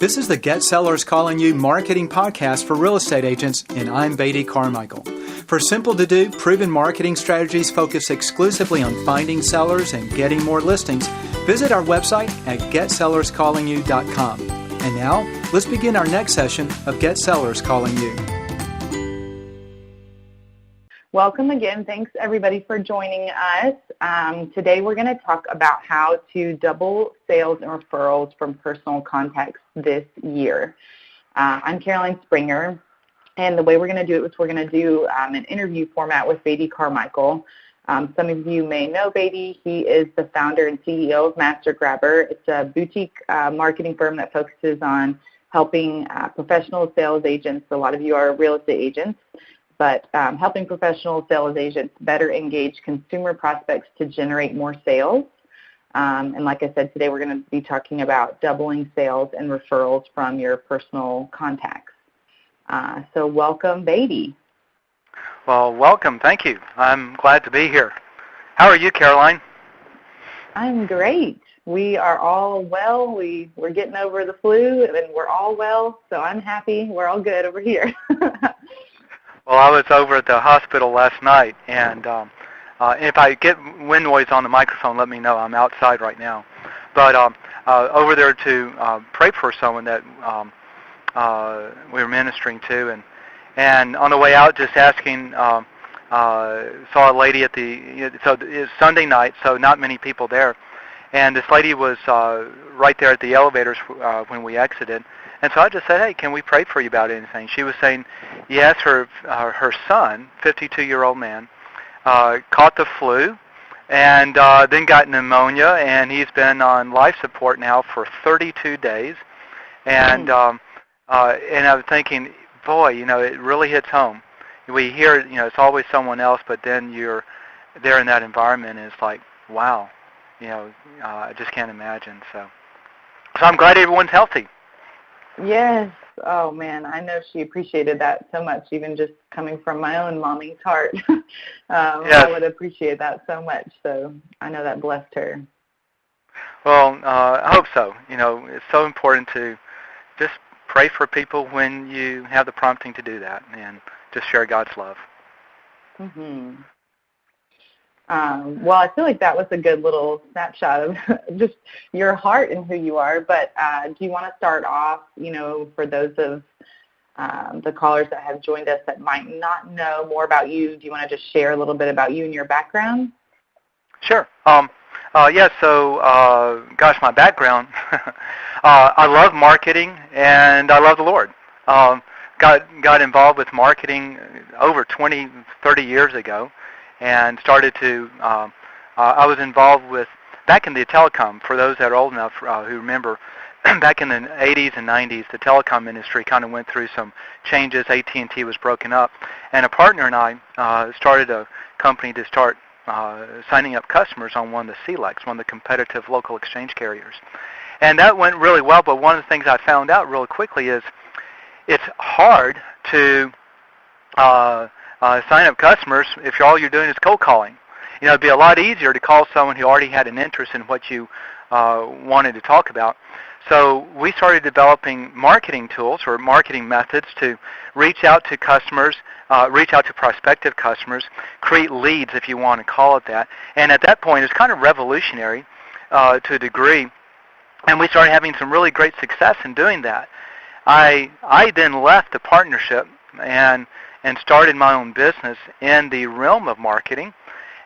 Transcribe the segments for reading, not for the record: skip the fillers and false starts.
This is the Get Sellers Calling You marketing podcast for real estate agents, and I'm Beatty Carmichael. For simple-to-do, proven marketing strategies focused exclusively on finding sellers and getting more listings, visit our website at getsellerscallingyou.com. And now, let's begin our next session of Get Sellers Calling You. Welcome again. Thanks, everybody, for joining us. Today, we're going to talk about how to double sales and referrals from personal contacts this year. I'm Caroline Springer, and the way we're going to do it is we're going to do an interview format with Beatty Carmichael. Some of you may know Beatty. He is the founder and CEO of Master Grabber. It's a boutique marketing firm that focuses on helping professional sales agents. A lot of you are real estate agents, but helping professional sales agents better engage consumer prospects to generate more sales. And like I said, today we're going to be talking about doubling sales and referrals from your personal contacts. So welcome, Beatty. Well, welcome. Thank you. I'm glad to be here. How are you, Caroline? I'm great. We are all well. We're getting over the flu, and we're all well, so I'm happy. We're all good over here. Well, I was over at the hospital last night, and if I get wind noise on the microphone, let me know. I'm outside right now. But over there to pray for someone that we were ministering to, and on the way out, just asking, saw a lady at so it's Sunday night, so not many people there, and this lady was right there at the elevators when we exited. And so I just said, hey, can we pray for you about anything? She was saying, yes, her son, 52-year-old man, caught the flu and then got pneumonia, and he's been on life support now for 32 days. And I was thinking, boy, it really hits home. We hear, it's always someone else, but then you're there in that environment, and it's like, wow, I just can't imagine. So I'm glad everyone's healthy. Yes. Oh, man, I know she appreciated that so much, even just coming from my own mommy's heart. Yes. I would appreciate that so much, so I know that blessed her. Well, I hope so. It's so important to just pray for people when you have the prompting to do that and just share God's love. Mm-hmm. Well, I feel like that was a good little snapshot of just your heart and who you are, but do you want to start off, for those of the callers that have joined us that might not know more about you, do you want to just share a little bit about you and your background? Sure. My background, I love marketing and I love the Lord. Got involved with marketing over 20, 30 years ago. And started to, I was involved with, back in the telecom, for those that are old enough who remember, back in the 80s and 90s, the telecom industry kind of went through some changes. AT&T was broken up. And a partner and I started a company to start signing up customers on one of the CLECs, one of the competitive local exchange carriers. And that went really well, but one of the things I found out really quickly is it's hard to sign up customers if all you're doing is cold calling. It'd be a lot easier to call someone who already had an interest in what you wanted to talk about. So we started developing marketing tools or marketing methods to reach out to customers, reach out to prospective customers, create leads if you want to call it that. And at that point, it's kind of revolutionary to a degree. And we started having some really great success in doing that. I then left the partnership and started my own business in the realm of marketing,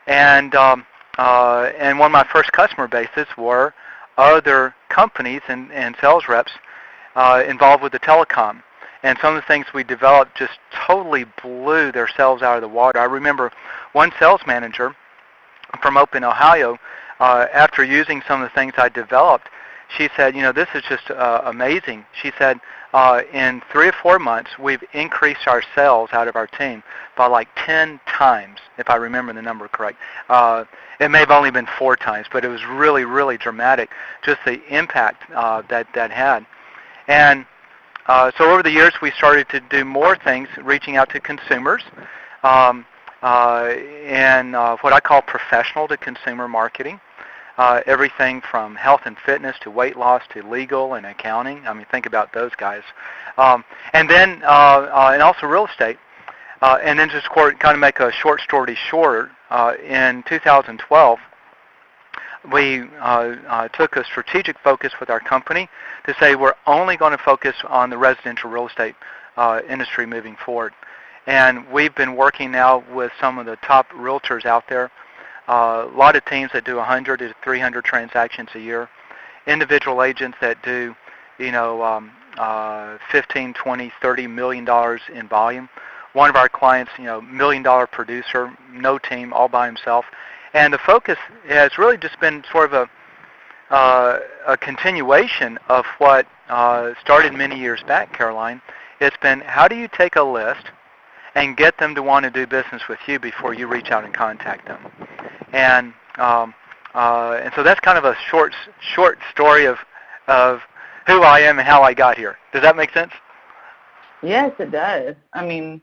and one of my first customer bases were other companies and sales reps involved with the telecom. And some of the things we developed just totally blew their sales out of the water. I remember one sales manager from Open, Ohio, after using some of the things I developed, she said, this is just amazing. She said, in 3 or 4 months, we've increased our sales out of our team by like 10 times, if I remember the number correct. It may have only been 4 times, but it was really, really dramatic, just the impact that had. And so over the years, we started to do more things, reaching out to consumers, and what I call professional to consumer marketing. everything from health and fitness to weight loss to legal and accounting. I mean, think about those guys. And also real estate. And then just kind of make a short story short, in 2012, we took a strategic focus with our company to say we're only going to focus on the residential real estate industry moving forward. And we've been working now with some of the top realtors out there, a lot of teams that do 100 to 300 transactions a year, individual agents that do, 15, 20, $30 million in volume. One of our clients, $1 million producer, no team, all by himself. And the focus has really just been sort of a continuation of what started many years back, Caroline. It's been, how do you take a list and get them to want to do business with you before you reach out and contact them? And so that's kind of a short story of who I am and how I got here. Does that make sense? Yes, it does. I mean,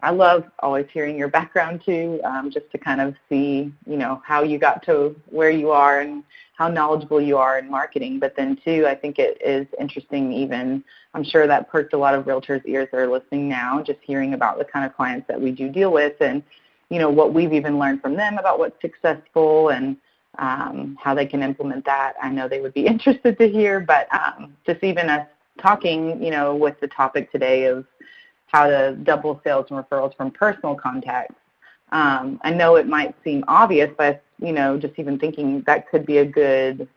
I love always hearing your background too, just to kind of see, how you got to where you are and how knowledgeable you are in marketing. But then too, I think it is interesting even, I'm sure that perked a lot of realtors' ears that are listening now, just hearing about the kind of clients that we do deal with and, what we've even learned from them about what's successful and how they can implement that. I know they would be interested to hear, but just even us talking, with the topic today of how to double sales and referrals from personal contacts. I know it might seem obvious, but, just even thinking that could be a good,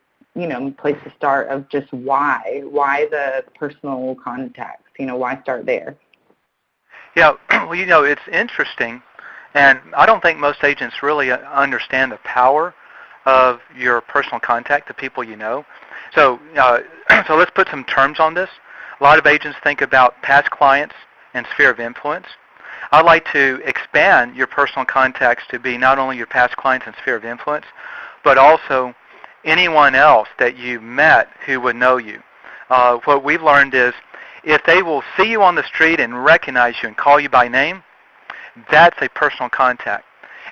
place to start of just why the personal contacts, why start there? Yeah, well, it's interesting, and I don't think most agents really understand the power of your personal contact, the people you know. So, so let's put some terms on this. A lot of agents think about past clients and sphere of influence. I'd like to expand your personal contacts to be not only your past clients and sphere of influence, but also anyone else that you met who would know you. What we've learned is if they will see you on the street and recognize you and call you by name, that's a personal contact.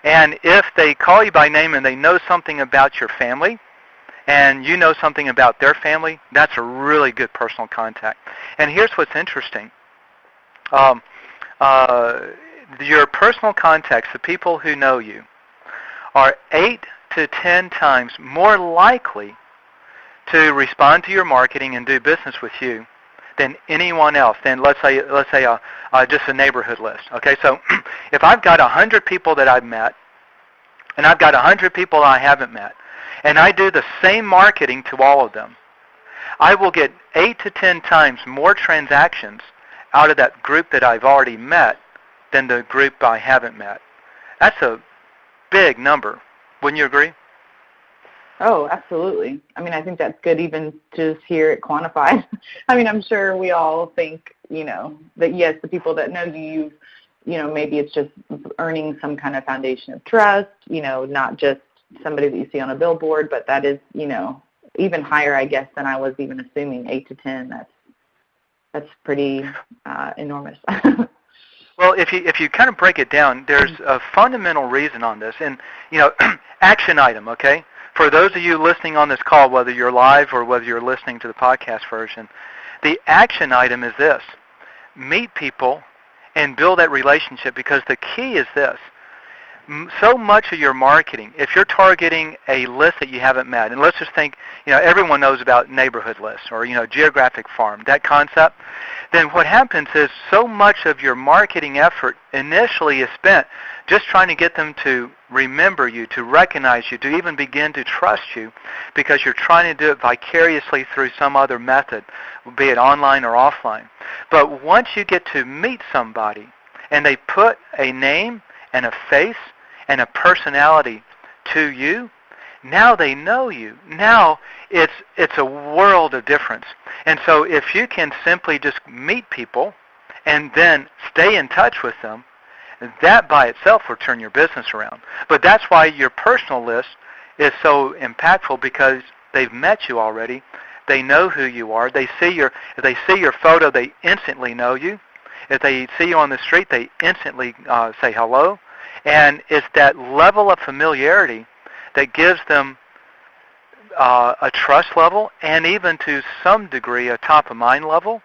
And if they call you by name and they know something about your family, and you know something about their family, that's a really good personal contact. And here's what's interesting. Your personal contacts, the people who know you, are 8 to 10 times more likely to respond to your marketing and do business with you than anyone else. Then let's say just a neighborhood list. Okay, so if I've got 100 people that I've met, and I've got 100 people I haven't met, and I do the same marketing to all of them, I will get 8 to 10 times more transactions out of that group that I've already met than the group I haven't met. That's a big number. Wouldn't you agree? Oh, absolutely. I mean, I think that's good even to just hear it quantified. I mean, I'm sure we all think, that yes, the people that know you, maybe it's just earning some kind of foundation of trust, not just somebody that you see on a billboard, but that is, even higher, I guess, than I was even assuming, 8 to 10. That's pretty enormous. Well, if you kind of break it down, there's a fundamental reason on this, and action item. Okay, for those of you listening on this call, whether you're live or whether you're listening to the podcast version, the action item is this: meet people and build that relationship. Because the key is this: so much of your marketing, if you're targeting a list that you haven't met, and let's just think, everyone knows about neighborhood lists or, geographic farm, that concept, then what happens is so much of your marketing effort initially is spent just trying to get them to remember you, to recognize you, to even begin to trust you, because you're trying to do it vicariously through some other method, be it online or offline. But once you get to meet somebody and they put a name and a face and a personality to you, now they know you. Now it's a world of difference. And so if you can simply just meet people and then stay in touch with them, that by itself will turn your business around. But that's why your personal list is so impactful, because they've met you already. They know who you are. If they see your photo, they instantly know you. If they see you on the street, they instantly say hello. And it's that level of familiarity that gives them a trust level and even to some degree a top-of-mind level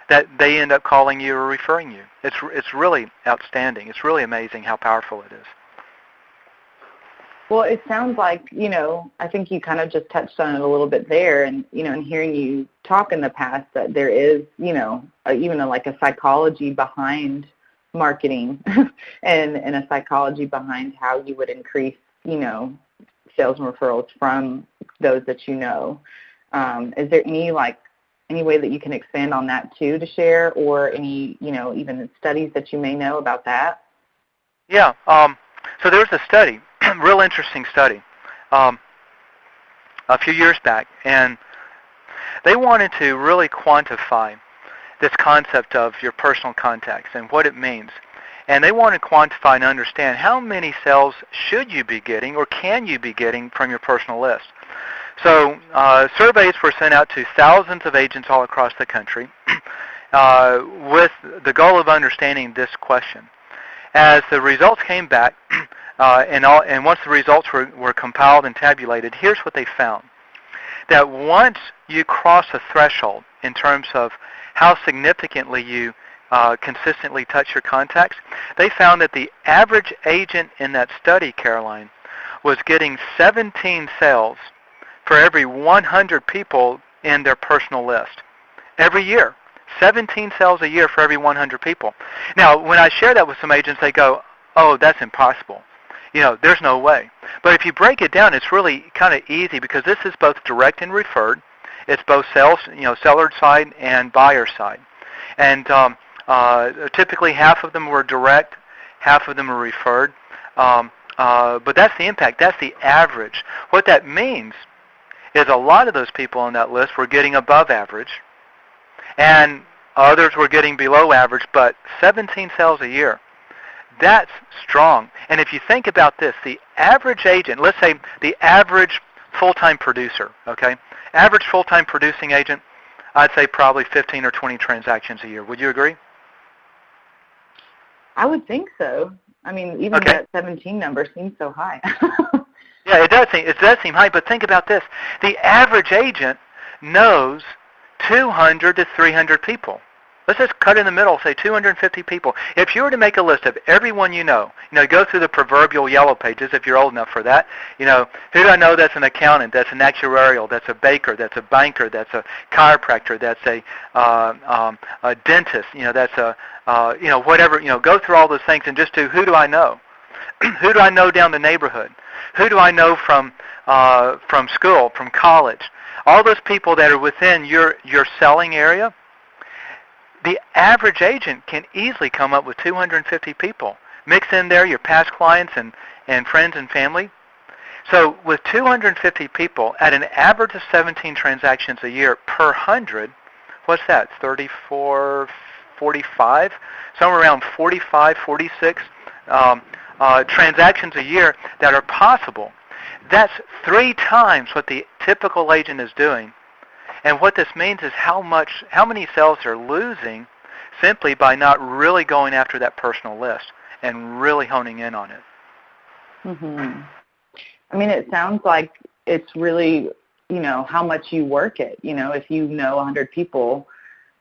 that they end up calling you or referring you. It's really outstanding. It's really amazing how powerful it is. Well, it sounds like, I think you kind of just touched on it a little bit there, and, in hearing you talk in the past that there is, even like a psychology behind marketing and a psychology behind how you would increase, sales and referrals from those that you know. Is there any way that you can expand on that too to share, or any, even studies that you may know about that? Yeah. So there was a study, real interesting study, a few years back, and they wanted to really quantify this concept of your personal contacts and what it means. And they want to quantify and understand how many sales should you be getting or can you be getting from your personal list. So surveys were sent out to thousands of agents all across the country with the goal of understanding this question. As the results came back, and once the results were compiled and tabulated, here's what they found. That once you cross a threshold in terms of how significantly you consistently touch your contacts, they found that the average agent in that study, Caroline, was getting 17 sales for every 100 people in their personal list every year. 17 sales a year for every 100 people. Now, when I share that with some agents, they go, oh, that's impossible. There's no way. But if you break it down, it's really kind of easy because this is both direct and referred. It's both sales, seller side and buyer side. And typically half of them were direct, half of them were referred. But that's the impact. That's the average. What that means is a lot of those people on that list were getting above average, and others were getting below average, but 17 sales a year. That's strong. And if you think about this, the average agent, let's say the average full-time producer, okay? Average full-time producing agent, I'd say probably 15 or 20 transactions a year. Would you agree? I would think so. I mean, even that 17 number seems so high. Yeah, it does seem high, but think about this. The average agent knows 200 to 300 people. Let's just cut in the middle, say 250 people. If you were to make a list of everyone you know, go through the proverbial yellow pages if you're old enough for that. Who do I know that's an accountant, that's an actuarial, that's a baker, that's a banker, that's a chiropractor, that's a dentist, that's a, whatever, go through all those things and just do who do I know? Who do I know down the neighborhood? Who do I know from school, from college? All those people that are within your selling area. The average agent can easily come up with 250 people. Mix in there your past clients and friends and family. So with 250 people at an average of 17 transactions a year per 100, what's that, 34, 45? Somewhere around 45, 46 transactions a year that are possible. That's 3 times what the typical agent is doing. And what this means is how many sales they're losing simply by not really going after that personal list and really honing in on it. Mm-hmm. I mean, it sounds like it's really, how much you work it. If you know 100 people,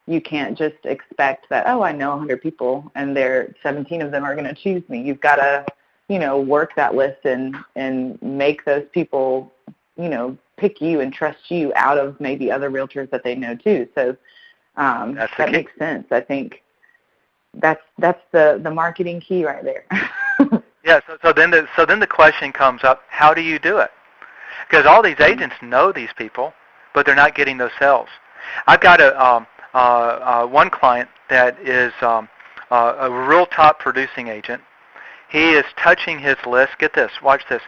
you can't just expect that, oh, I know 100 people and 17 of them are going to choose me. You've got to, work that list and make those people, pick you and trust you out of maybe other realtors that they know too. So that makes sense. I think that's the marketing key right there. Yeah. So then the question comes up: how do you do it? Because all these agents know these people, but they're not getting those sales. I've got one client that is a real top producing agent. He is touching his list. Get this. Watch this.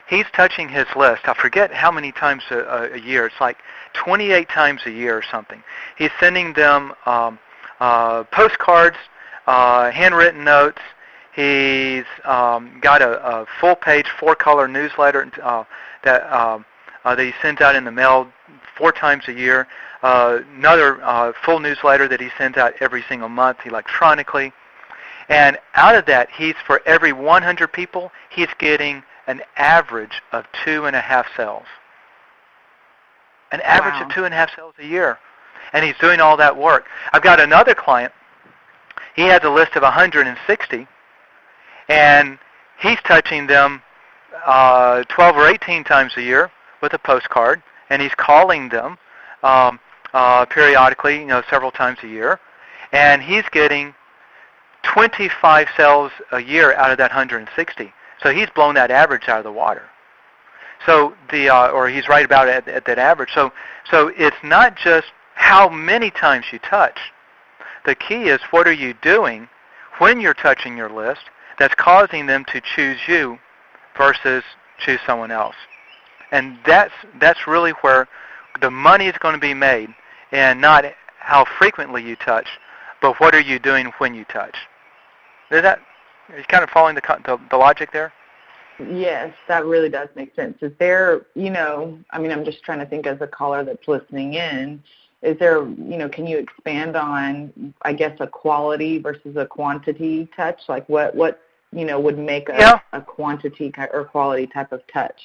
He's touching his list. I forget how many times a year. It's like 28 times a year or something. He's sending them postcards, handwritten notes. He's got a full-page, 4-color newsletter that he sends out in the mail 4 times a year. Another full newsletter that he sends out every single month electronically. And out of that, for every 100 people, he's getting an average of 2.5 sales. an average Wow. of 2.5 sales a year. And he's doing all that work. I've got another client. He has a list of 160, and he's touching them 12 or 18 times a year with a postcard, and he's calling them periodically, several times a year, and he's getting 25 sales a year out of that 160. So he's blown that average out of the water. So or he's right about at that average. So it's not just how many times you touch. The key is, what are you doing when you're touching your list that's causing them to choose you versus choose someone else. And that's really where the money is going to be made, and not how frequently you touch, but what are you doing when you touch. Are you kind of following the logic there? Yes, that really does make sense. Is there, I'm just trying to think as a caller that's listening in, is there, can you expand on, I guess, a quality versus a quantity touch? Like what would make a quantity or quality type of touch?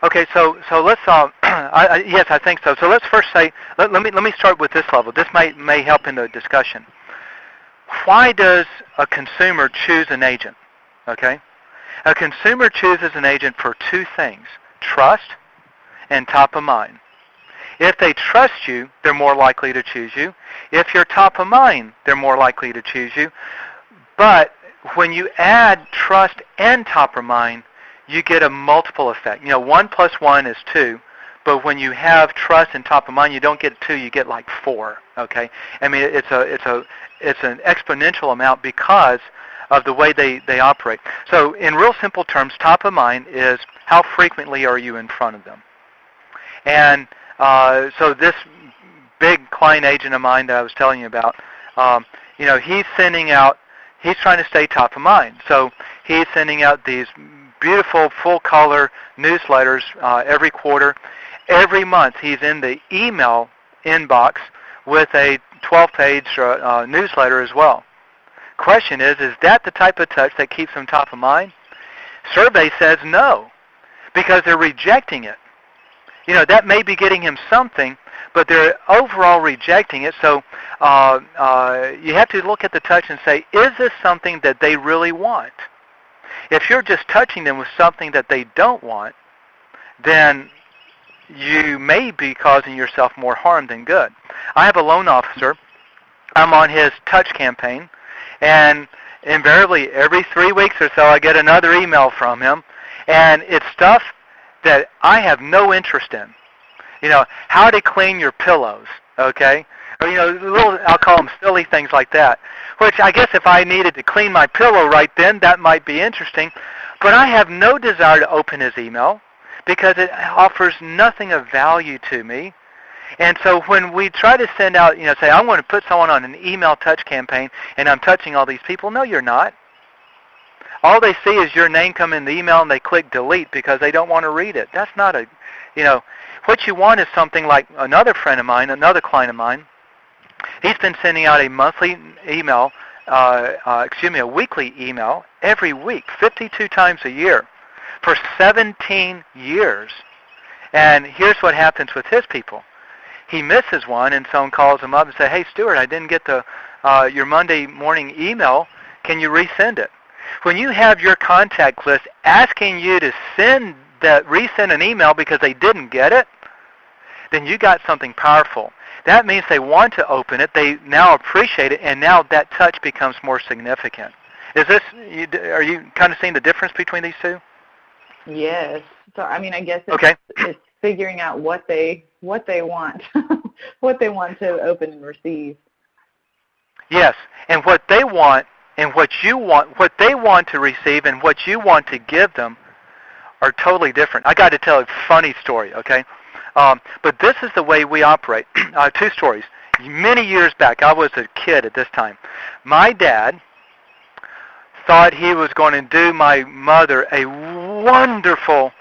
Okay, so let's, yes, I think so. So let's first say, let me start with this level. This may help in the discussion. Why does a consumer choose an agent? Okay? A consumer chooses an agent for two things: trust and top of mind. If they trust you, they're more likely to choose you. If you're top of mind, they're more likely to choose you. But when you add trust and top of mind, you get a multiple effect. 1 plus 1 is 2, but when you have trust and top of mind, you don't get 2, you get like 4. Okay? I mean, it's an exponential amount because of the way they operate. So in real simple terms, top of mind is how frequently are you in front of them. And so this big client agent of mine that I was telling you about, he's trying to stay top of mind. So he's sending out these beautiful full-color newsletters every quarter. Every month he's in the email inbox with a 12-page newsletter as well. Question is that the type of touch that keeps them top of mind? Survey says no, because they're rejecting it. That may be getting him something, but they're overall rejecting it. So you have to look at the touch and say, is this something that they really want? If you're just touching them with something that they don't want, then you may be causing yourself more harm than good. I have a loan officer. I'm on his touch campaign, and invariably every 3 weeks or so I get another email from him, and it's stuff that I have no interest in. How to clean your pillows, okay? Or, little, I'll call them silly things like that, which I guess if I needed to clean my pillow right then, that might be interesting. But I have no desire to open his email because it offers nothing of value to me. And so when we try to send out, say, I'm going to put someone on an email touch campaign and I'm touching all these people, no, you're not. All they see is your name come in the email and they click delete because they don't want to read it. That's not what you want is something like another friend of mine, another client of mine. He's been sending out a monthly email, a weekly email every week, 52 times a year for 17 years. And here's what happens with his people. He misses one and someone calls him up and says, hey, Stuart, I didn't get your Monday morning email. Can you resend it? When you have your contact list asking you to resend an email because they didn't get it, then you got something powerful. That means they want to open it, they now appreciate it, and now that touch becomes more significant. Are you kind of seeing the difference between these two? Yes. So I guess it's figuring out what they want, what they want to open and receive. Yes, and what they want and what you want, what they want to receive and what you want to give them are totally different. I got to tell a funny story, okay? But this is the way we operate. 2 stories. Many years back, I was a kid at this time. My dad thought he was going to do my mother a wonderful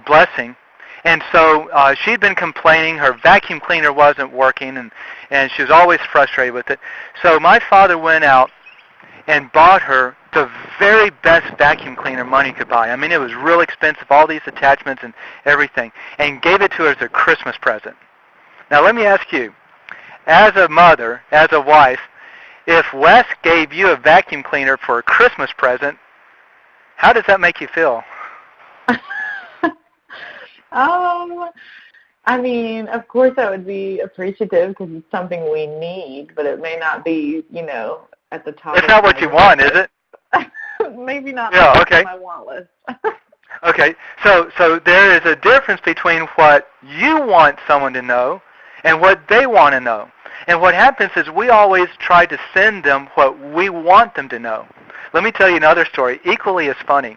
blessing. And so she'd been complaining. Her vacuum cleaner wasn't working, and she was always frustrated with it. So my father went out and bought her the very best vacuum cleaner money could buy. I mean, it was real expensive, all these attachments and everything, and gave it to her as a Christmas present. Now, let me ask you, as a mother, as a wife, if Wes gave you a vacuum cleaner for a Christmas present, how does that make you feel? I mean, of course I would be appreciative because it's something we need, but it may not be, at the top. It's not what you want, is it? Maybe not okay. on my want list. Okay, so there is a difference between what you want someone to know and what they want to know. And what happens is we always try to send them what we want them to know. Let me tell you another story, equally as funny.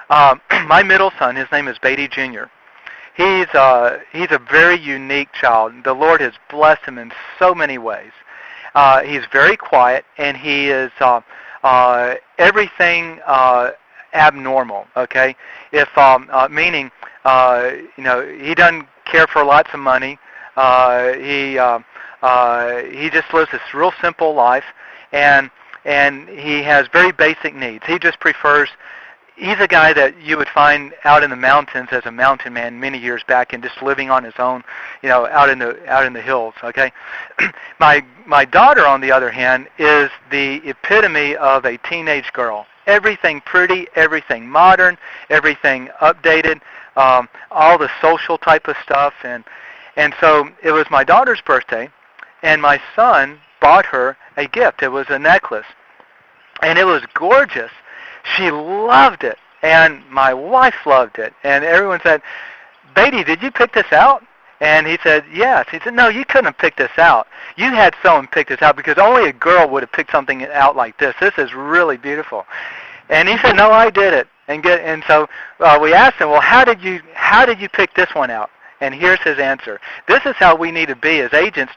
My middle son, his name is Beatty Jr. He's a very unique child. The Lord has blessed him in so many ways. He's very quiet, and he is everything abnormal. Okay, if meaning he doesn't care for lots of money. He just lives this real simple life, and he has very basic needs. He just prefers. He's a guy that you would find out in the mountains as a mountain man many years back, and just living on his own, out in the hills. Okay, my daughter, on the other hand, is the epitome of a teenage girl. Everything pretty, everything modern, everything updated, all the social type of stuff, and so it was my daughter's birthday, and my son bought her a gift. It was a necklace, and it was gorgeous. She loved it, and my wife loved it, and everyone said, "Beatty, did you pick this out?" And he said, "Yes." He said, "No, you couldn't have picked this out. You had someone pick this out because only a girl would have picked something out like this. This is really beautiful." And he said, "No, I did it." And so we asked him, "Well, how did you pick this one out?" And here's his answer. This is how we need to be as agents,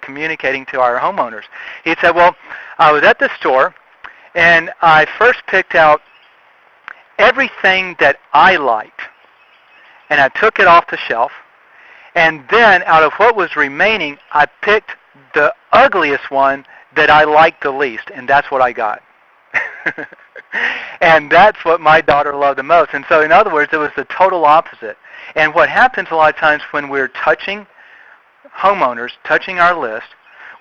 communicating to our homeowners. He said, "Well, I was at the store, and I first picked out everything that I liked, and I took it off the shelf, and then out of what was remaining, I picked the ugliest one that I liked the least, and that's what I got." And that's what my daughter loved the most. And so, in other words, it was the total opposite. And what happens a lot of times when we're touching homeowners, touching our list,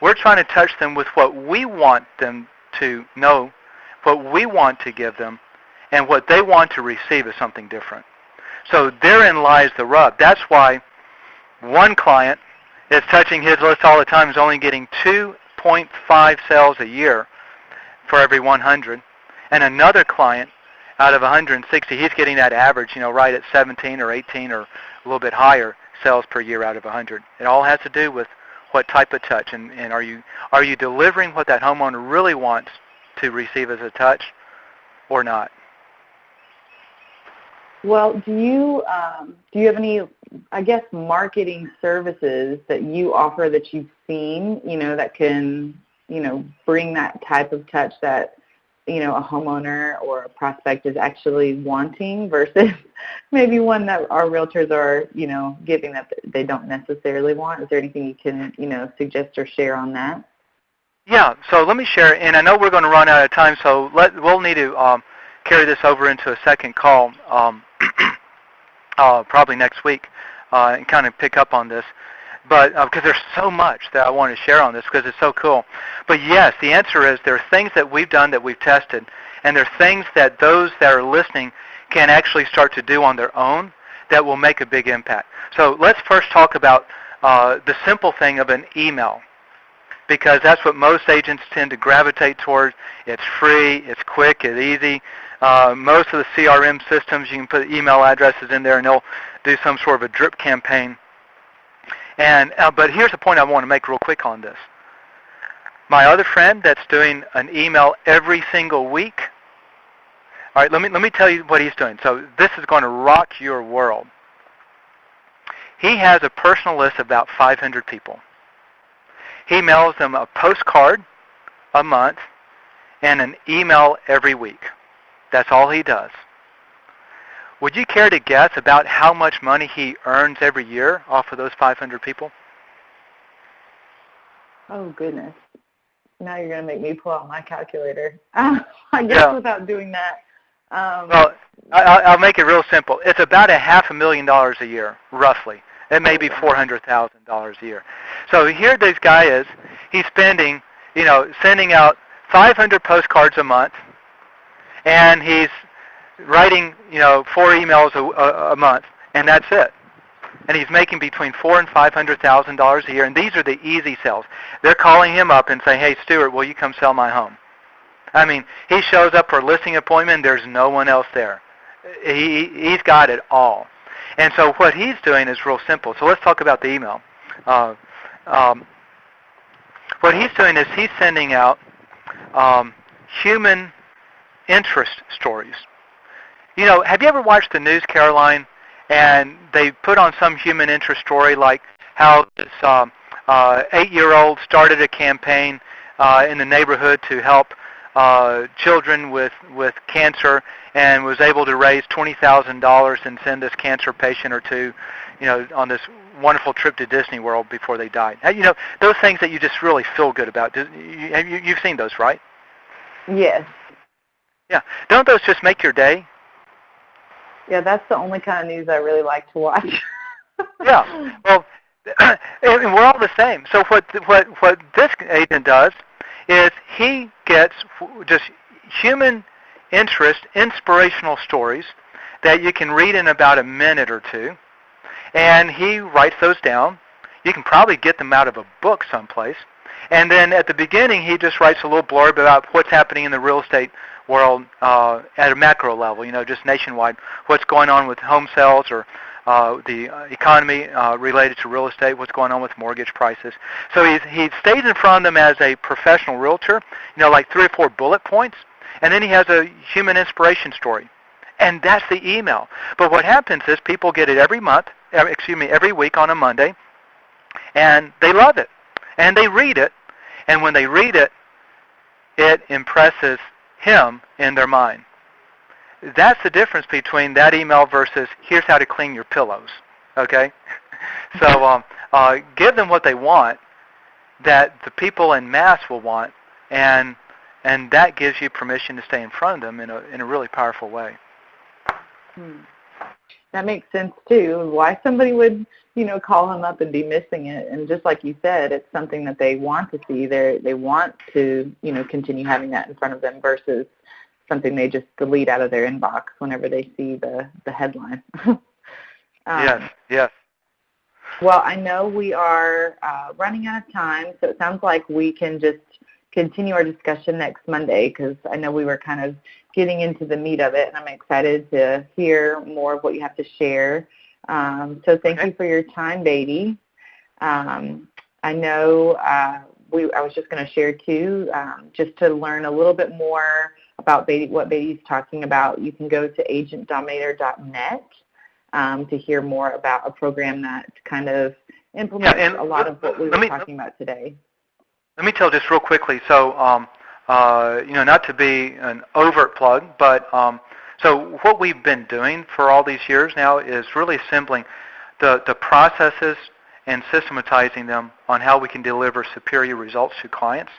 we're trying to touch them with what we want them to know, what we want to give them, and what they want to receive is something different. So therein lies the rub. That's why one client that's touching his list all the time is only getting 2.5 sales a year for every 100. And another client, out of 160, he's getting that average, right at 17 or 18 or a little bit higher sales per year out of 100. It all has to do with what type of touch, and are you delivering what that homeowner really wants to receive as a touch or not? Well, do you have any, marketing services that you offer that you've seen, that can, bring that type of touch that, a homeowner or a prospect is actually wanting versus maybe one that our realtors are, giving that they don't necessarily want? Is there anything you can, suggest or share on that? Yeah, so let me share, and I know we're going to run out of time, so we'll need to carry this over into a second call probably next week and kind of pick up on this. But because there's so much that I want to share on this because it's so cool. But yes, the answer is there are things that we've done that we've tested, and there are things that those that are listening can actually start to do on their own that will make a big impact. So let's first talk about the simple thing of an email, because that's what most agents tend to gravitate towards. It's free, it's quick, it's easy. Most of the CRM systems, you can put email addresses in there, and they'll do some sort of a drip campaign. And but here's the point I want to make real quick on this. My other friend that's doing an email every single week. All right, let me tell you what he's doing. So this is going to rock your world. He has a personal list of about 500 people. He mails them a postcard a month and an email every week. That's all he does. Would you care to guess about how much money he earns every year off of those 500 people? Oh, goodness. Now you're going to make me pull out my calculator. I guess without doing that. Well, I'll make it real simple. It's about $500,000 a year, roughly. It may be $400,000 a year. So here this guy is. He's spending, sending out 500 postcards a month, and he's writing, 4 emails a month, and that's it. And he's making between $400,000 and $500,000 a year, and these are the easy sales. They're calling him up and saying, "Hey, Stuart, will you come sell my home?" I mean, he shows up for a listing appointment. There's no one else there. He's got it all. And so what he's doing is real simple. So let's talk about the email. What he's doing is he's sending out human interest stories. Have you ever watched the news, Caroline, and they put on some human interest story like how this 8-year-old started a campaign in the neighborhood to help children with cancer and was able to raise $20,000 and send this cancer patient or two, on this wonderful trip to Disney World before they died. Those things that you just really feel good about. You've seen those, right? Yes. Yeah. Don't those just make your day? Yeah, that's the only kind of news I really like to watch. Yeah. Well, and we're all the same. So what this agent does is he gets just human interest, inspirational stories that you can read in about a minute or two, and he writes those down. You can probably get them out of a book someplace. And then at the beginning, he just writes a little blurb about what's happening in the real estate world at a macro level, just nationwide, what's going on with home sales or the economy related to real estate, what's going on with mortgage prices. So he stays in front of them as a professional realtor, like 3 or 4 bullet points, and then he has a human inspiration story. And that's the email. But what happens is people get it every week on a Monday, and they love it. And they read it, and when they read it, it impresses him in their mind. That's the difference between that email versus here's how to clean your pillows, okay? So give them what they want that the people en masse will want, and that gives you permission to stay in front of them in a really powerful way. That makes sense, too. Why somebody would, call him up and be missing it. And just like you said, it's something that they want to see. They want to, continue having that in front of them versus something they just delete out of their inbox whenever they see the headline. Yes. Well, I know we are running out of time, so it sounds like we can just continue our discussion next Monday because I know we were kind of getting into the meat of it, and I'm excited to hear more of what you have to share. So thank you for your time, Beatty. I know I was just going to share, too, just to learn a little bit more about Beatty, what Beatty's talking about. You can go to agentdominator.net to hear more about a program that kind of implements a lot of what we were talking about today. Let me tell just real quickly. So, not to be an overt plug, but so what we've been doing for all these years now is really assembling the processes and systematizing them on how we can deliver superior results to clients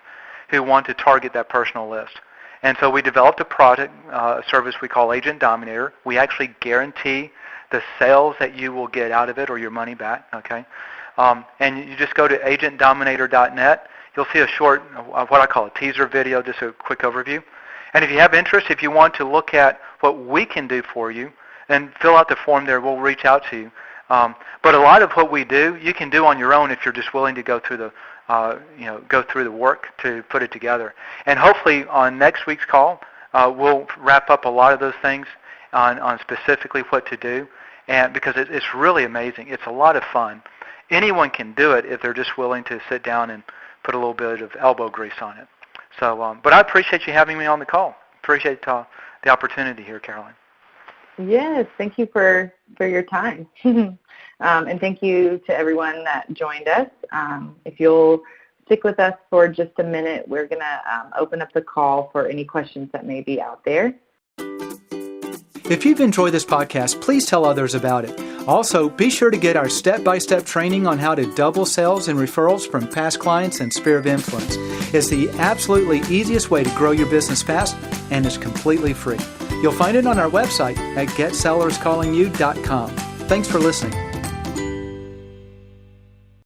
who want to target that personal list. And so we developed a product, a service we call Agent Dominator. We actually guarantee the sales that you will get out of it or your money back, okay? And you just go to agentdominator.net. You'll see a short, what I call a teaser video, just a quick overview. And if you have interest, if you want to look at what we can do for you, then fill out the form there. We'll reach out to you. But a lot of what we do, you can do on your own if you're just willing to go through the work to put it together. And hopefully on next week's call, we'll wrap up a lot of those things on specifically what to do, and because it's really amazing. It's a lot of fun. Anyone can do it if they're just willing to sit down and put a little bit of elbow grease on it. So, but I appreciate you having me on the call. Appreciate the opportunity here, Caroline. Yes, thank you for your time. And thank you to everyone that joined us. If you'll stick with us for just a minute, we're going to open up the call for any questions that may be out there. If you've enjoyed this podcast, please tell others about it. Also, be sure to get our step-by-step training on how to double sales and referrals from past clients and Sphere of Influence. It's the absolutely easiest way to grow your business fast, and it's completely free. You'll find it on our website at getsellerscallingyou.com. Thanks for listening.